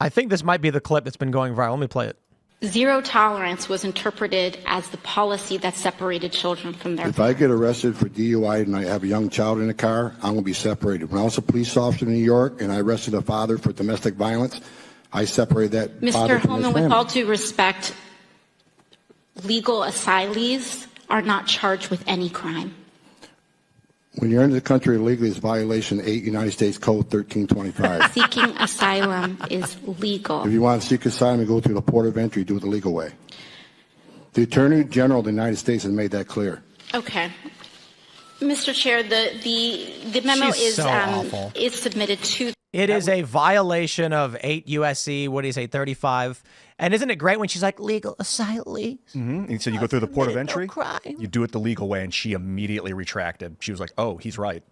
I think this might be the clip that's been going viral. Let me play it. Zero tolerance was interpreted as the policy that separated children from their If I get arrested for DUI and I have a young child in the car, I'm going to be separated. When I was a police officer in New York and I arrested a father for domestic violence, I separated that father Mr. from his Holman, family. with all due respect, legal asylees are not charged with any crime. When you're in the country illegally, it's violation 8 United States Code 1325. Seeking asylum is legal. If you want to seek asylum and go through the port of entry, do it the legal way. The Attorney General of the United States has made that clear. Okay. Mr. Chair, the memo She's so awful. is submitted to... It is a violation of 8 USC, what do you say, 35. And isn't it great when she's like, legal asylees? And so you go through the port of entry, no crime. you do it the legal way, and she immediately retracted. She was like, oh, he's right.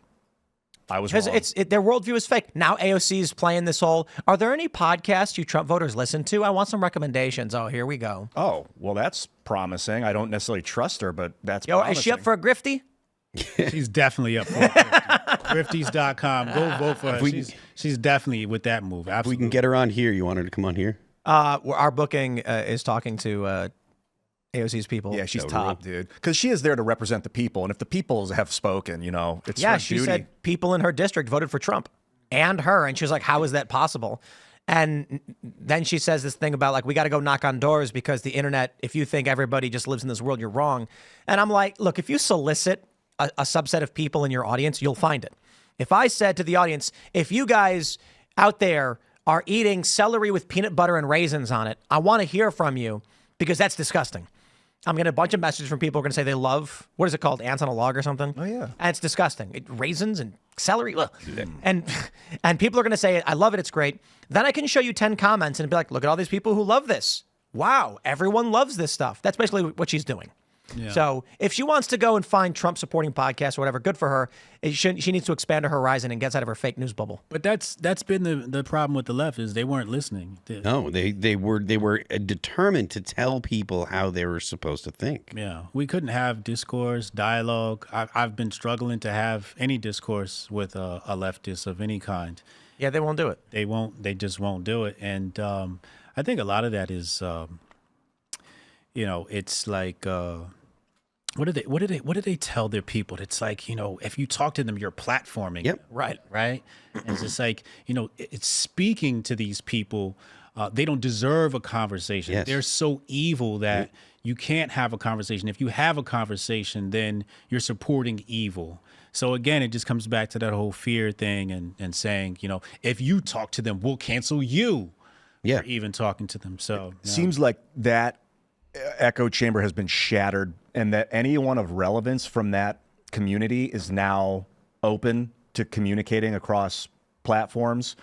I was wrong. Their worldview is fake. Now AOC is playing this whole, are there any podcasts you Trump voters listen to? I want some recommendations. Oh, here we go. Oh, well, that's promising. I don't necessarily trust her, but that's Yo, promising. is she up for a grifty? She's definitely up for it. Grifties.com. Go vote for her. She's definitely with that move. Absolutely. If we can get her on here, you want her to come on here? Our booking is talking to AOC's people. Yeah, she's top, dude. Because she is there to represent the people, and if the people have spoken, you know, it's her she duty. said people in her district voted for Trump and her, and she was like, how is that possible? And then she says this thing about, like, we got to go knock on doors because the internet, if you think everybody just lives in this world, you're wrong. And I'm like, look, if you solicit a subset of people in your audience, you'll find it. If I said to the audience, if you guys out there are eating celery with peanut butter and raisins on it, I want to hear from you because that's disgusting. I'm getting a bunch of messages from people who are going to say they love, what is it called, ants on a log or something? Oh, yeah. And it's disgusting. Raisins and celery. Ugh. And people are going to say, I love it, it's great. Then I can show you 10 comments and be like, look at all these people who love this. Wow, everyone loves this stuff. That's basically what she's doing. Yeah. So if she wants to go and find Trump-supporting podcasts or whatever, good for her. She needs to expand her horizon and gets out of her fake news bubble. But that's been the problem with the left is they weren't listening. No, they were determined to tell people how they were supposed to think. Yeah, we couldn't have discourse, dialogue. I've been struggling to have any discourse with a leftist of any kind. Yeah, they won't do it. They won't. They just won't do it. And I think a lot of that is, it's like. What do they tell their people? It's like, if you talk to them, you're platforming. Yep. Right. And it's just like, it's speaking to these people. They don't deserve a conversation. Yes. They're so evil that you can't have a conversation. If you have a conversation, then you're supporting evil. So again, it just comes back to that whole fear thing and saying, if you talk to them, we'll cancel you. Yeah. For even talking to them. So Seems like that echo chamber has been shattered, and that anyone of relevance from that community is now open to communicating across platforms.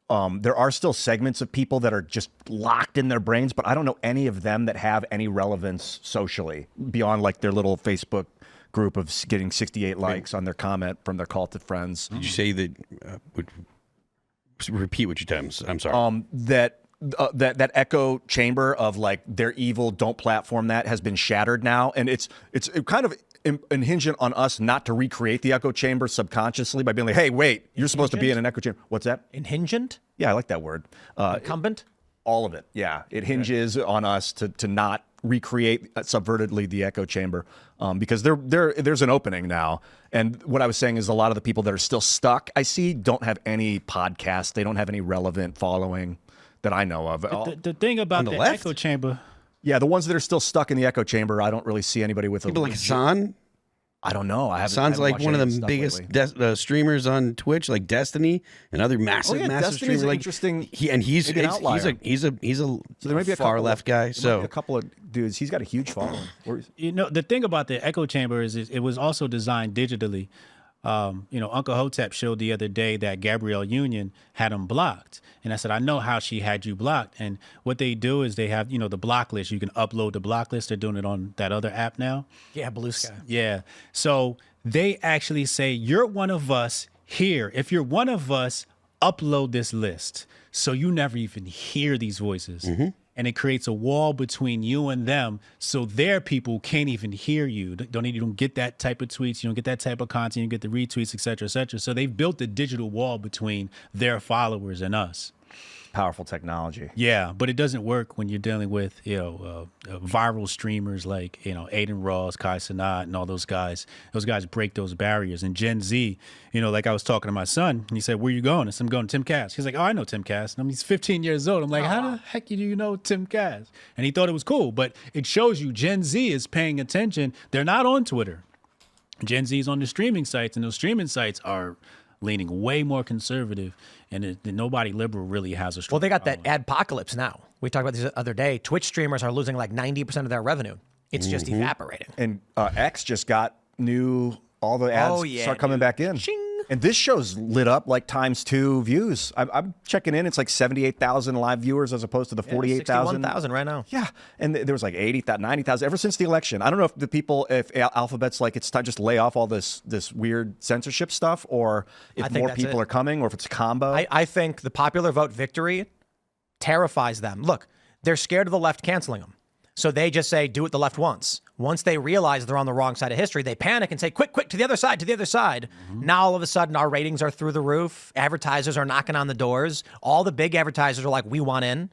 There are still segments of people that are just locked in their brains, but I don't know any of them that have any relevance socially beyond like their little Facebook group of getting 68 likes on their comment from their cult of friends. Did you say that? Repeat what you said. I'm sorry. That echo chamber of like they're evil, don't platform that has been shattered now, and it's kind of hinging on us not to recreate the echo chamber subconsciously by being like, hey, wait, you're supposed to be in an echo chamber. What's that? Inhingent? Yeah, I like that word. Incumbent? All of it. Yeah, it hinges on us to not recreate subvertedly the echo chamber because there's an opening now. And what I was saying is a lot of the people that are still stuck, I see, don't have any podcasts. They don't have any relevant following that I know of. The thing about the echo chamber. Yeah, the ones that are still stuck in the echo chamber, I don't really see anybody with people like Hassan. I don't know. Hassan's like one of the biggest streamers on Twitch, like Destiny and other massive streamers. Like interesting. He's a far left guy. So a couple of dudes. He's got a huge following. The thing about the echo chamber is it was also designed digitally. Uncle Hotep showed the other day that Gabrielle Union had him blocked. And I said, I know how she had you blocked. And what they do is they have, the block list. You can upload the block list. They're doing it on that other app now. Yeah, Blue Sky. Yeah. So they actually say, you're one of us here. If you're one of us, upload this list. So you never even hear these voices. Mm-hmm. And it creates a wall between you and them, so their people can't even hear you. You don't get that type of tweets, you don't get that type of content, you get the retweets, et cetera, et cetera. So they've built a digital wall between their followers and us. powerful technology. Yeah, but it doesn't work when you're dealing with viral streamers like Aiden Ross, Kai Cenat, and all those guys. Those guys break those barriers. And Gen Z, like I was talking to my son, and he said, "Where you going?" I said, "I'm going to timcast." He's like, "Oh, I know timcast." And he's 15 years old. I'm like, "How the heck do you know timcast?" And he thought it was cool, but it shows you Gen Z is paying attention. They're not on Twitter. Gen Z is on the streaming sites, and those streaming sites are leaning way more conservative, and nobody liberal really has a strong Well, they got that following. adpocalypse now. We talked about this the other day. Twitch streamers are losing like 90% of their revenue. It's just evaporating. And X just got all the ads start coming back in. Ching. And this show's lit up like ×2 views. I'm checking in. It's like 78,000 live viewers as opposed to the 48,000. 61,000 right now. Yeah. And there was like 80,000, 90,000 ever since the election. I don't know if Alphabet's like, it's time just lay off all this weird censorship stuff, or if more people are coming, or if it's a combo. I think the popular vote victory terrifies them. Look, they're scared of the left canceling them. So they just say, do what the left wants. Once they realize they're on the wrong side of history, they panic and say, quick, to the other side, to the other side. Now, all of a sudden, our ratings are through the roof. Advertisers are knocking on the doors. All the big advertisers are like, we want in.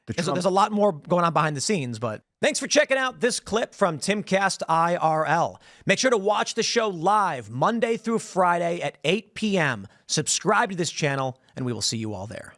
There's a lot more going on behind the scenes, but thanks for checking out this clip from Timcast IRL. Make sure to watch the show live Monday through Friday at 8 p.m. Subscribe to this channel, and we will see you all there.